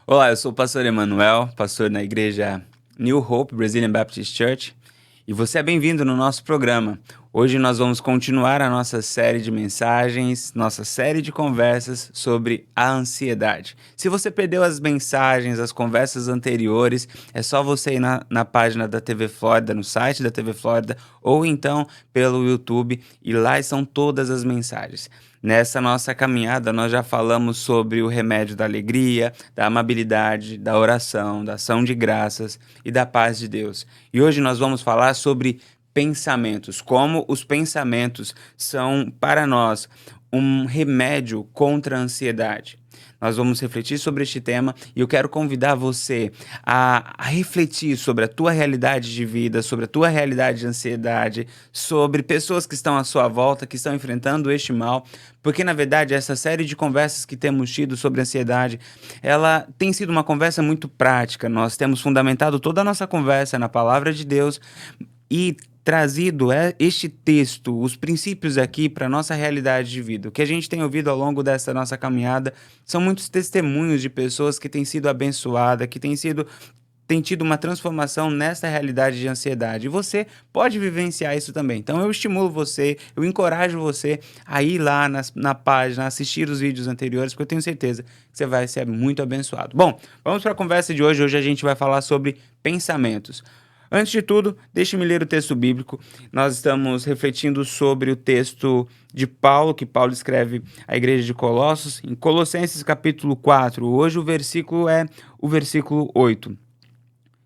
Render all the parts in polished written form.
Olá, eu sou o pastor Emanuel, pastor na igreja New Hope Brazilian Baptist Church, e você é bem-vindo no nosso programa. Hoje nós vamos continuar a nossa série de mensagens, nossa série de conversas sobre a ansiedade. Se você perdeu as mensagens, as conversas anteriores, é só você ir na página da TV Flórida, no site da TV Flórida, ou então pelo YouTube, e lá estão todas as mensagens. Nessa nossa caminhada, nós já falamos sobre o remédio da alegria, da amabilidade, da oração, da ação de graças e da paz de Deus. E hoje nós vamos falar sobre pensamentos, como os pensamentos são para nós um remédio contra a ansiedade. Nós vamos refletir sobre este tema e eu quero convidar você a refletir sobre a tua realidade de vida, sobre a tua realidade de ansiedade, sobre pessoas que estão à sua volta, que estão enfrentando este mal, porque na verdade essa série de conversas que temos tido sobre ansiedade, ela tem sido uma conversa muito prática. Nós temos fundamentado toda a nossa conversa na palavra de Deus e trazido este texto, os princípios aqui para a nossa realidade de vida. O que a gente tem ouvido ao longo dessa nossa caminhada são muitos testemunhos de pessoas que têm sido abençoadas, que têm tido uma transformação nessa realidade de ansiedade. E você pode vivenciar isso também. Então eu estimulo você, eu encorajo você a ir lá na página, assistir os vídeos anteriores, porque eu tenho certeza que você vai ser muito abençoado. Bom, vamos para a conversa de hoje. Hoje a gente vai falar sobre pensamentos. Antes de tudo, deixe-me ler o texto bíblico. Nós estamos refletindo sobre o texto de Paulo, que Paulo escreve à igreja de Colossos, em Colossenses capítulo 4. Hoje o versículo é o versículo 8.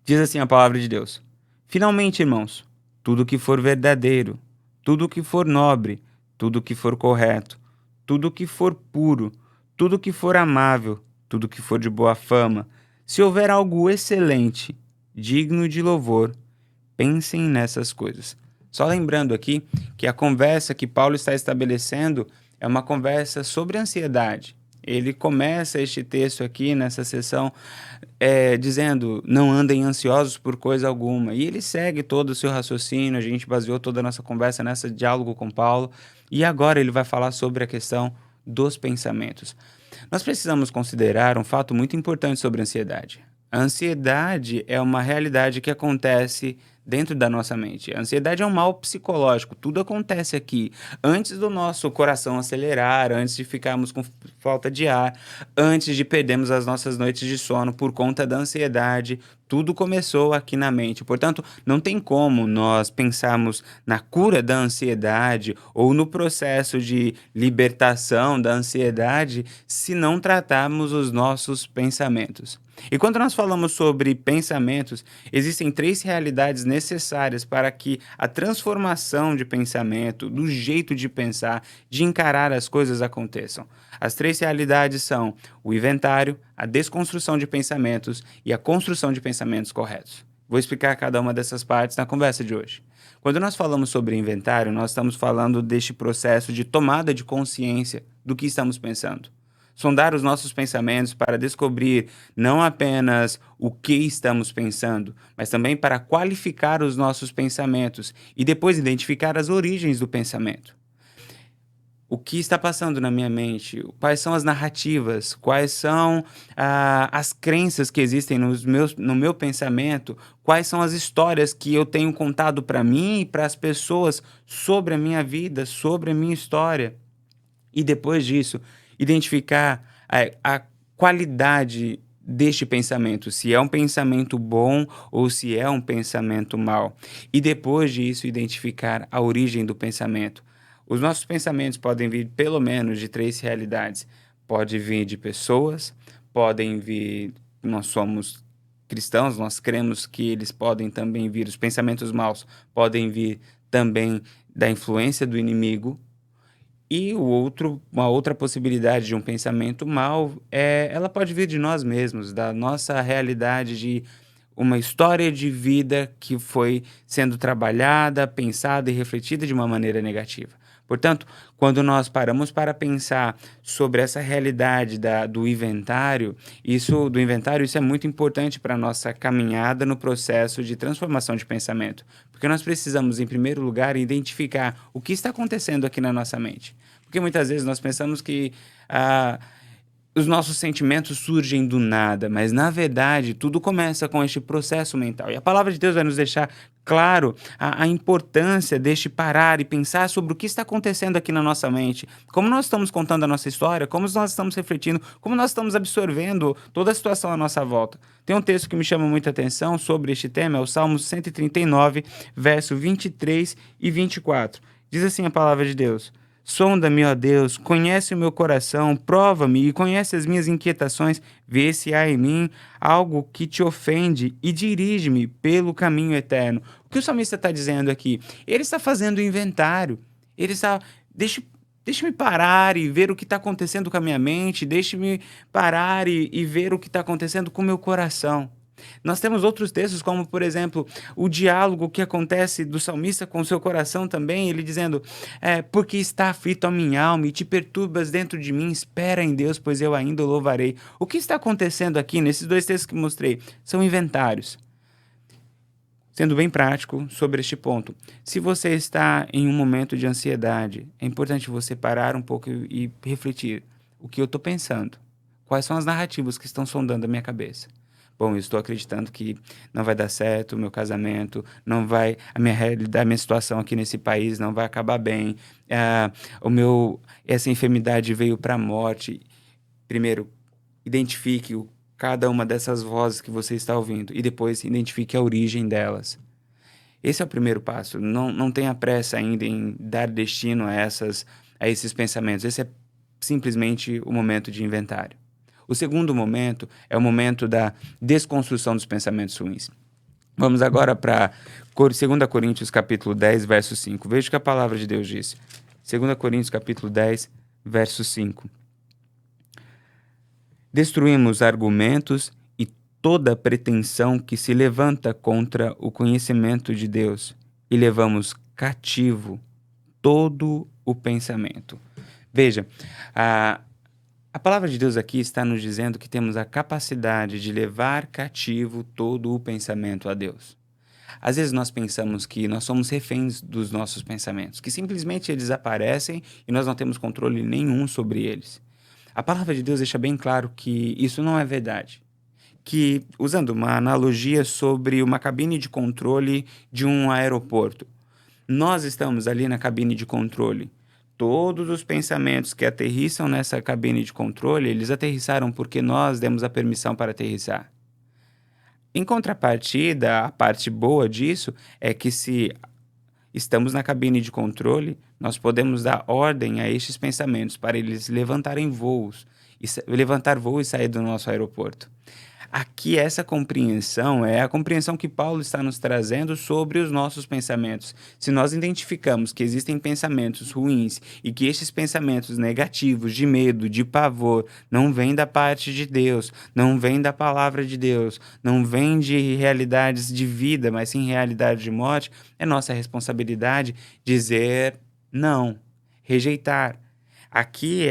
Diz assim a palavra de Deus: Finalmente, irmãos, tudo que for verdadeiro, tudo que for nobre, tudo que for correto, tudo que for puro, tudo que for amável, tudo que for de boa fama, se houver algo excelente, digno de louvor, pensem nessas coisas. Só lembrando aqui que a conversa que Paulo está estabelecendo é uma conversa sobre ansiedade. Ele começa este texto aqui nessa sessão dizendo: não andem ansiosos por coisa alguma. E ele segue todo o seu raciocínio. A gente baseou toda a nossa conversa nesse diálogo com Paulo. E agora ele vai falar sobre a questão dos pensamentos. Nós precisamos considerar um fato muito importante sobre a ansiedade. A ansiedade é uma realidade que acontece dentro da nossa mente. A ansiedade é um mal psicológico. Tudo acontece aqui antes do nosso coração acelerar, antes de ficarmos com falta de ar, antes de perdermos as nossas noites de sono por conta da ansiedade. Tudo começou aqui na mente. Portanto, não tem como nós pensarmos na cura da ansiedade ou no processo de libertação da ansiedade se não tratarmos os nossos pensamentos. E quando nós falamos sobre pensamentos, existem três realidades necessárias para que a transformação de pensamento, do jeito de pensar, de encarar as coisas aconteçam. As três realidades são o inventário, a desconstrução de pensamentos e a construção de pensamentos corretos. Vou explicar cada uma dessas partes na conversa de hoje. Quando nós falamos sobre inventário, nós estamos falando deste processo de tomada de consciência do que estamos pensando. Sondar os nossos pensamentos para descobrir não apenas o que estamos pensando, mas também para qualificar os nossos pensamentos e depois identificar as origens do pensamento. O que está passando na minha mente? Quais são as narrativas? Quais são as crenças que existem no meu pensamento? Quais são as histórias que eu tenho contado para mim e para as pessoas sobre a minha vida, sobre a minha história? E depois disso, identificar a qualidade deste pensamento, se é um pensamento bom ou se é um pensamento mau. E depois disso, identificar a origem do pensamento. Os nossos pensamentos podem vir pelo menos de três realidades. Pode vir de pessoas, podem vir, nós somos cristãos, nós cremos que eles podem também vir, os pensamentos maus podem vir também da influência do inimigo. E uma outra possibilidade de um pensamento mau ela pode vir de nós mesmos, da nossa realidade de uma história de vida que foi sendo trabalhada, pensada e refletida de uma maneira negativa. Portanto, quando nós paramos para pensar sobre essa realidade do inventário, isso é muito importante para a nossa caminhada no processo de transformação de pensamento. Porque nós precisamos, em primeiro lugar, identificar o que está acontecendo aqui na nossa mente. Porque muitas vezes nós pensamos que os nossos sentimentos surgem do nada, mas na verdade tudo começa com este processo mental. E a palavra de Deus vai nos deixar claro a importância deste parar e pensar sobre o que está acontecendo aqui na nossa mente, como nós estamos contando a nossa história, como nós estamos refletindo, como nós estamos absorvendo toda a situação à nossa volta. Tem um texto que me chama muita atenção sobre este tema, é o Salmo 139, verso 23 e 24. Diz assim a palavra de Deus: sonda-me, ó Deus, conhece o meu coração, prova-me e conhece as minhas inquietações, vê se há em mim algo que te ofende e dirige-me pelo caminho eterno. O que o salmista está dizendo aqui? Ele está fazendo inventário. Ele está... Deixe-me parar e ver o que está acontecendo com a minha mente, deixe-me parar e ver o que está acontecendo com o meu coração. Nós temos outros textos, como, por exemplo, o diálogo que acontece do salmista com o seu coração também, ele dizendo, porque está aflito a minha alma e te perturbas dentro de mim, espera em Deus, pois eu ainda o louvarei. O que está acontecendo aqui, nesses dois textos que mostrei, são inventários. Sendo bem prático sobre este ponto, se você está em um momento de ansiedade, é importante você parar um pouco e refletir. O que eu estou pensando? Quais são as narrativas que estão sondando a minha cabeça? Bom, eu estou acreditando que não vai dar certo o meu casamento, não vai, a minha realidade, a minha situação aqui nesse país não vai acabar bem, essa enfermidade veio para a morte. Primeiro, identifique cada uma dessas vozes que você está ouvindo e depois identifique a origem delas. Esse é o primeiro passo. Não tenha pressa ainda em dar destino a esses pensamentos. Esse é simplesmente o momento de inventário. O segundo momento é o momento da desconstrução dos pensamentos ruins. Vamos agora para 2 Coríntios capítulo 10, verso 5. Veja o que a palavra de Deus diz. 2 Coríntios capítulo 10, verso 5. Destruímos argumentos e toda pretensão que se levanta contra o conhecimento de Deus e levamos cativo todo o pensamento. Veja, a palavra de Deus aqui está nos dizendo que temos a capacidade de levar cativo todo o pensamento a Deus. Às vezes nós pensamos que nós somos reféns dos nossos pensamentos, que simplesmente eles aparecem e nós não temos controle nenhum sobre eles. A palavra de Deus deixa bem claro que isso não é verdade. Que, usando uma analogia sobre uma cabine de controle de um aeroporto, nós estamos ali na cabine de controle. Todos os pensamentos que aterrissam nessa cabine de controle, eles aterrissaram porque nós demos a permissão para aterrissar. Em contrapartida, a parte boa disso é que se estamos na cabine de controle, nós podemos dar ordem a estes pensamentos para eles levantarem voos, levantar voo e sair do nosso aeroporto. Aqui essa compreensão é a compreensão que Paulo está nos trazendo sobre os nossos pensamentos. Se nós identificamos que existem pensamentos ruins e que estes pensamentos negativos, de medo, de pavor, não vêm da parte de Deus, não vêm da palavra de Deus, não vêm de realidades de vida, mas sim realidade de morte, é nossa responsabilidade dizer não, rejeitar. Aqui,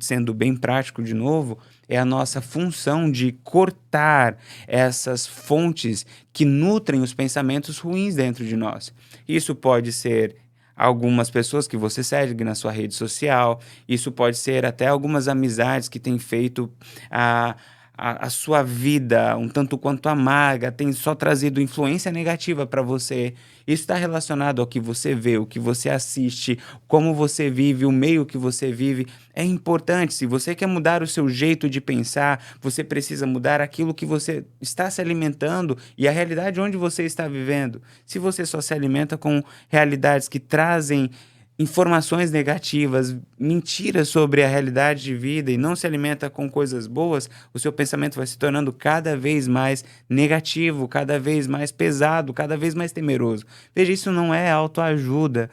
sendo bem prático de novo, é a nossa função de cortar essas fontes que nutrem os pensamentos ruins dentro de nós. Isso pode ser algumas pessoas que você segue na sua rede social, isso pode ser até algumas amizades que têm feito a sua vida um tanto quanto amarga, tem só trazido influência negativa para você. Isso está relacionado ao que você vê, o que você assiste, como você vive, o meio que você vive. É importante, se você quer mudar o seu jeito de pensar, você precisa mudar aquilo que você está se alimentando e a realidade onde você está vivendo. Se você só se alimenta com realidades que trazem informações negativas, mentiras sobre a realidade de vida e não se alimenta com coisas boas, o seu pensamento vai se tornando cada vez mais negativo, cada vez mais pesado, cada vez mais temeroso. Veja, isso não é autoajuda.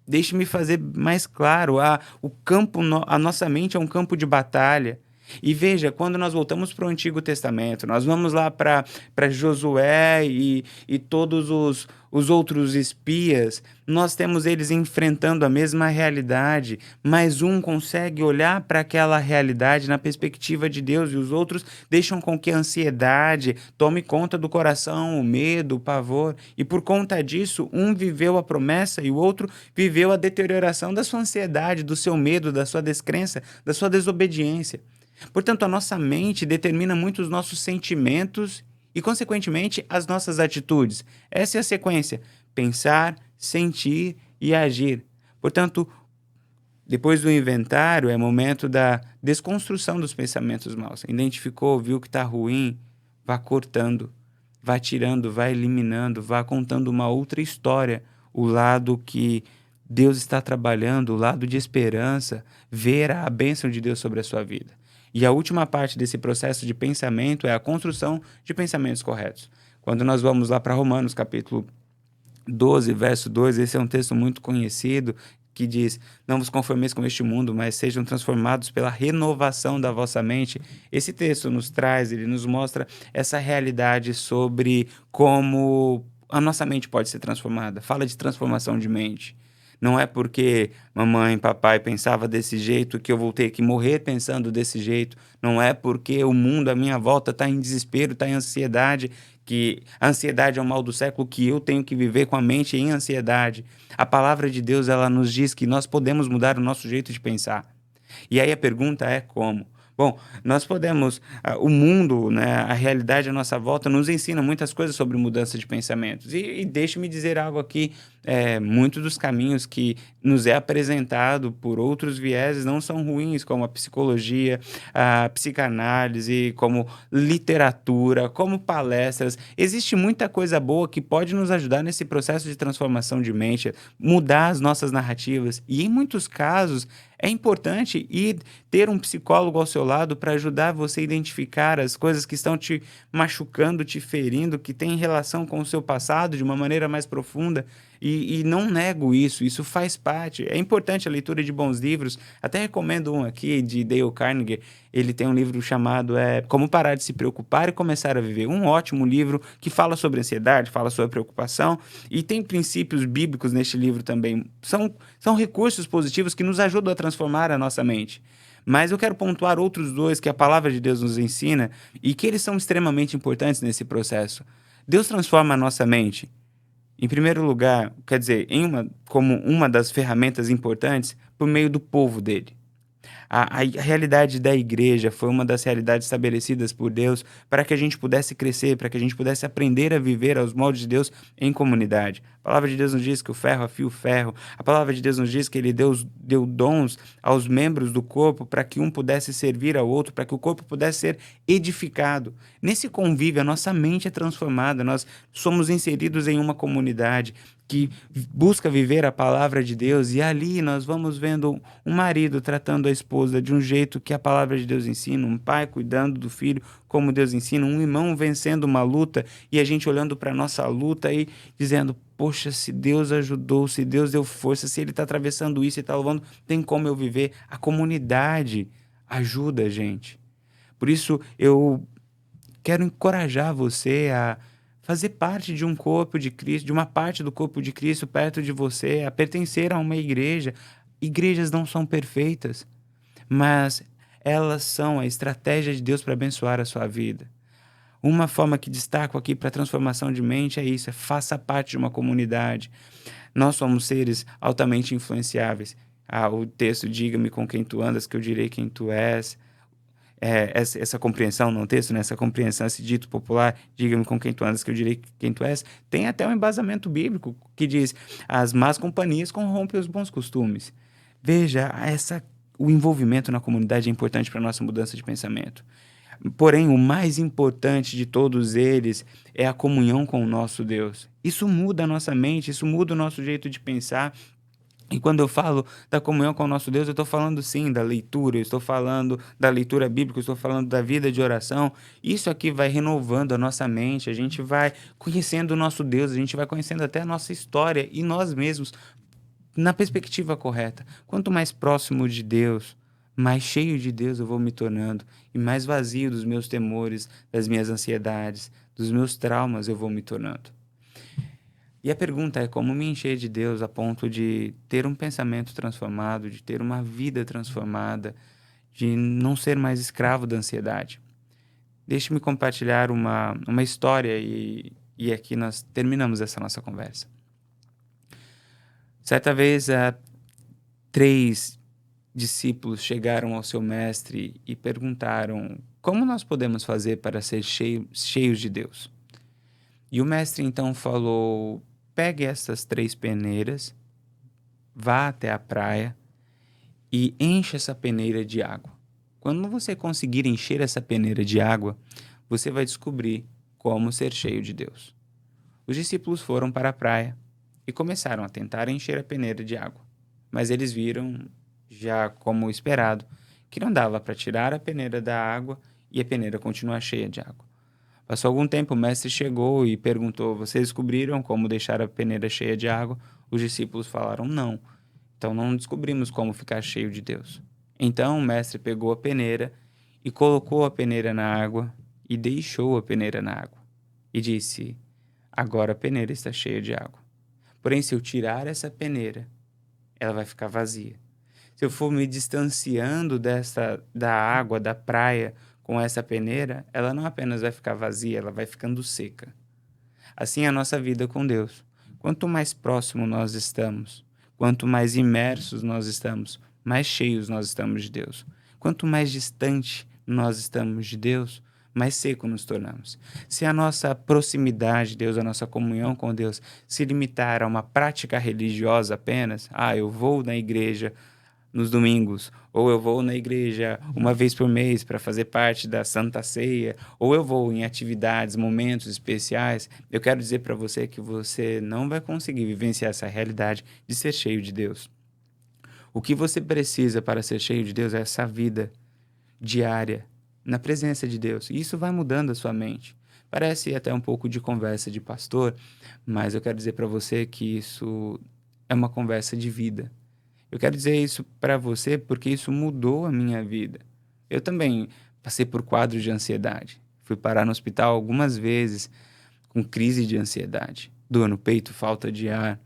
Deixe-me fazer mais claro, a nossa mente é um campo de batalha. E veja, quando nós voltamos para o Antigo Testamento, nós vamos lá para Josué e todos os outros espias, nós temos eles enfrentando a mesma realidade, mas um consegue olhar para aquela realidade na perspectiva de Deus e os outros deixam com que a ansiedade tome conta do coração, o medo, o pavor, e por conta disso, um viveu a promessa e o outro viveu a deterioração da sua ansiedade, do seu medo, da sua descrença, da sua desobediência. Portanto, a nossa mente determina muito os nossos sentimentos e, consequentemente, as nossas atitudes. Essa é a sequência: pensar, sentir e agir. Portanto, depois do inventário, é momento da desconstrução dos pensamentos maus. Identificou, viu que está ruim, vá cortando, vá tirando, vá eliminando, vá contando uma outra história, o lado que Deus está trabalhando, o lado de esperança, ver a bênção de Deus sobre a sua vida. E a última parte desse processo de pensamento é a construção de pensamentos corretos. Quando nós vamos lá para Romanos, capítulo 12, verso 2, esse é um texto muito conhecido, que diz: não vos conformeis com este mundo, mas sejam transformados pela renovação da vossa mente. Esse texto nos traz, ele nos mostra essa realidade sobre como a nossa mente pode ser transformada. Fala de transformação de mente. Não é porque mamãe, papai pensava desse jeito que eu vou ter que morrer pensando desse jeito. Não é porque o mundo à minha volta está em desespero, está em ansiedade, que a ansiedade é o mal do século, que eu tenho que viver com a mente em ansiedade. A palavra de Deus, ela nos diz que nós podemos mudar o nosso jeito de pensar. E aí a pergunta é como? Bom, nós podemos, o mundo, né, a realidade à nossa volta nos ensina muitas coisas sobre mudança de pensamentos. E deixe-me dizer algo aqui, muitos dos caminhos que nos é apresentado por outros vieses não são ruins, como a psicologia, a psicanálise, como literatura, como palestras. Existe muita coisa boa que pode nos ajudar nesse processo de transformação de mente, mudar as nossas narrativas. E em muitos casos, é importante ir ter um psicólogo ao seu lado para ajudar você a identificar as coisas que estão te machucando, te ferindo, que têm relação com o seu passado de uma maneira mais profunda. E não nego isso, isso faz parte. É importante a leitura de bons livros. Até recomendo um aqui de Dale Carnegie. Ele tem um livro chamado Como Parar de Se Preocupar e Começar a Viver. Um ótimo livro que fala sobre ansiedade, fala sobre preocupação e tem princípios bíblicos neste livro também. São recursos positivos que nos ajudam a transformar a nossa mente. Mas eu quero pontuar outros dois que a palavra de Deus nos ensina e que eles são extremamente importantes nesse processo. Deus transforma a nossa mente. Em primeiro lugar, quer dizer, como uma das ferramentas importantes, por meio do povo dele. A realidade da igreja foi uma das realidades estabelecidas por Deus para que a gente pudesse crescer, para que a gente pudesse aprender a viver aos moldes de Deus em comunidade. A palavra de Deus nos diz que o ferro afia o ferro. A palavra de Deus nos diz que ele deu dons aos membros do corpo para que um pudesse servir ao outro, para que o corpo pudesse ser edificado. Nesse convívio, a nossa mente é transformada, nós somos inseridos em uma comunidade que busca viver a palavra de Deus, e ali nós vamos vendo um marido tratando a esposa de um jeito que a palavra de Deus ensina, um pai cuidando do filho como Deus ensina, um irmão vencendo uma luta e a gente olhando para a nossa luta e dizendo: poxa, se Deus ajudou, se Deus deu força, se ele está atravessando isso e está louvando, tem como eu viver. A comunidade ajuda a gente. Por isso eu quero encorajar você a fazer parte de um corpo de Cristo, de uma parte do corpo de Cristo perto de você, a pertencer a uma igreja. Igrejas não são perfeitas, mas elas são a estratégia de Deus para abençoar a sua vida. Uma forma que destaco aqui para a transformação de mente é isso: faça parte de uma comunidade. Nós somos seres altamente influenciáveis. O texto: diga-me com quem tu andas, que eu direi quem tu és. Essa compreensão no texto, né? Essa compreensão, esse dito popular, diga-me com quem tu andas, que eu direi quem tu és, tem até um embasamento bíblico que diz: as más companhias corrompem os bons costumes. Veja, o envolvimento na comunidade é importante para a nossa mudança de pensamento. Porém, o mais importante de todos eles é a comunhão com o nosso Deus. Isso muda a nossa mente, isso muda o nosso jeito de pensar. E quando eu falo da comunhão com o nosso Deus, eu estou falando sim da leitura, eu estou falando da leitura bíblica, eu estou falando da vida de oração. Isso aqui vai renovando a nossa mente, a gente vai conhecendo o nosso Deus, a gente vai conhecendo até a nossa história e nós mesmos na perspectiva correta. Quanto mais próximo de Deus, mais cheio de Deus eu vou me tornando, e mais vazio dos meus temores, das minhas ansiedades, dos meus traumas eu vou me tornando. E a pergunta é como me encher de Deus a ponto de ter um pensamento transformado, de ter uma vida transformada, de não ser mais escravo da ansiedade. Deixe-me compartilhar uma história e aqui nós terminamos essa nossa conversa. Certa vez, 3 discípulos chegaram ao seu mestre e perguntaram como nós podemos fazer para ser cheios de Deus. E o mestre então falou: pegue essas 3 peneiras, vá até a praia e encha essa peneira de água. Quando você conseguir encher essa peneira de água, você vai descobrir como ser cheio de Deus. Os discípulos foram para a praia e começaram a tentar encher a peneira de água. Mas eles viram, já como esperado, que não dava para tirar a peneira da água e a peneira continuar cheia de água. Passou algum tempo, o mestre chegou e perguntou: vocês descobriram como deixar a peneira cheia de água? Os discípulos falaram: não. Então não descobrimos como ficar cheio de Deus. Então o mestre pegou a peneira e colocou a peneira na água e deixou a peneira na água. E disse: agora a peneira está cheia de água. Porém, se eu tirar essa peneira, ela vai ficar vazia. Se eu for me distanciando da água, da praia, com essa peneira, ela não apenas vai ficar vazia, ela vai ficando seca. Assim é a nossa vida com Deus. Quanto mais próximo nós estamos, quanto mais imersos nós estamos, mais cheios nós estamos de Deus. Quanto mais distante nós estamos de Deus, mais seco nos tornamos. Se a nossa proximidade de Deus, a nossa comunhão com Deus, se limitar a uma prática religiosa apenas, eu vou na igreja nos domingos, ou eu vou na igreja uma vez por mês para fazer parte da Santa Ceia, ou eu vou em atividades, momentos especiais, eu quero dizer para você que você não vai conseguir vivenciar essa realidade de ser cheio de Deus. O que você precisa para ser cheio de Deus é essa vida diária, na presença de Deus. E isso vai mudando a sua mente. Parece até um pouco de conversa de pastor, mas eu quero dizer para você que isso é uma conversa de vida. Eu quero dizer isso para você porque isso mudou a minha vida. Eu também passei por quadros de ansiedade. Fui parar no hospital algumas vezes com crise de ansiedade, dor no peito, falta de ar.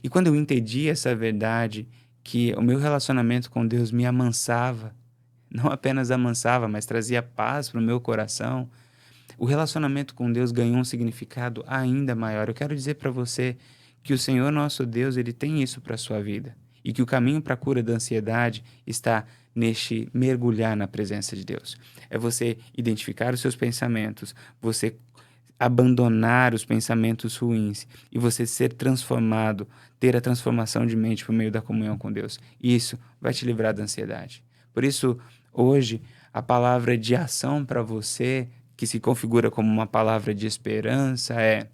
E quando eu entendi essa verdade, que o meu relacionamento com Deus me amansava, não apenas amansava, mas trazia paz para o meu coração, o relacionamento com Deus ganhou um significado ainda maior. Eu quero dizer para você que o Senhor nosso Deus, ele tem isso para a sua vida. E que o caminho para a cura da ansiedade está neste mergulhar na presença de Deus. É você identificar os seus pensamentos, você abandonar os pensamentos ruins e você ser transformado, ter a transformação de mente por meio da comunhão com Deus. Isso vai te livrar da ansiedade. Por isso, hoje, a palavra de ação para você, que se configura como uma palavra de esperança, é: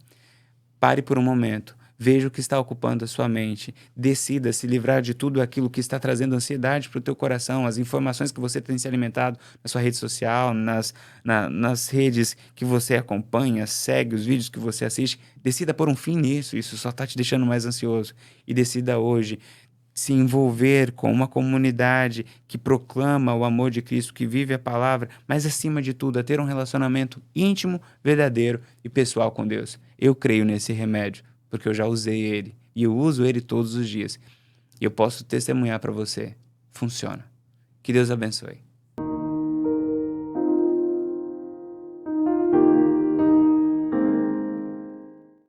pare por um momento, veja o que está ocupando a sua mente, decida se livrar de tudo aquilo que está trazendo ansiedade para o teu coração, as informações que você tem se alimentado na sua rede social, nas redes que você acompanha, segue, os vídeos que você assiste. Decida pôr um fim nisso, isso só está te deixando mais ansioso. E decida hoje se envolver com uma comunidade que proclama o amor de Cristo, que vive a palavra, mas acima de tudo, a ter um relacionamento íntimo, verdadeiro e pessoal com Deus. Eu creio nesse remédio, porque eu já usei ele e eu uso ele todos os dias. E eu posso testemunhar para você. Funciona. Que Deus abençoe.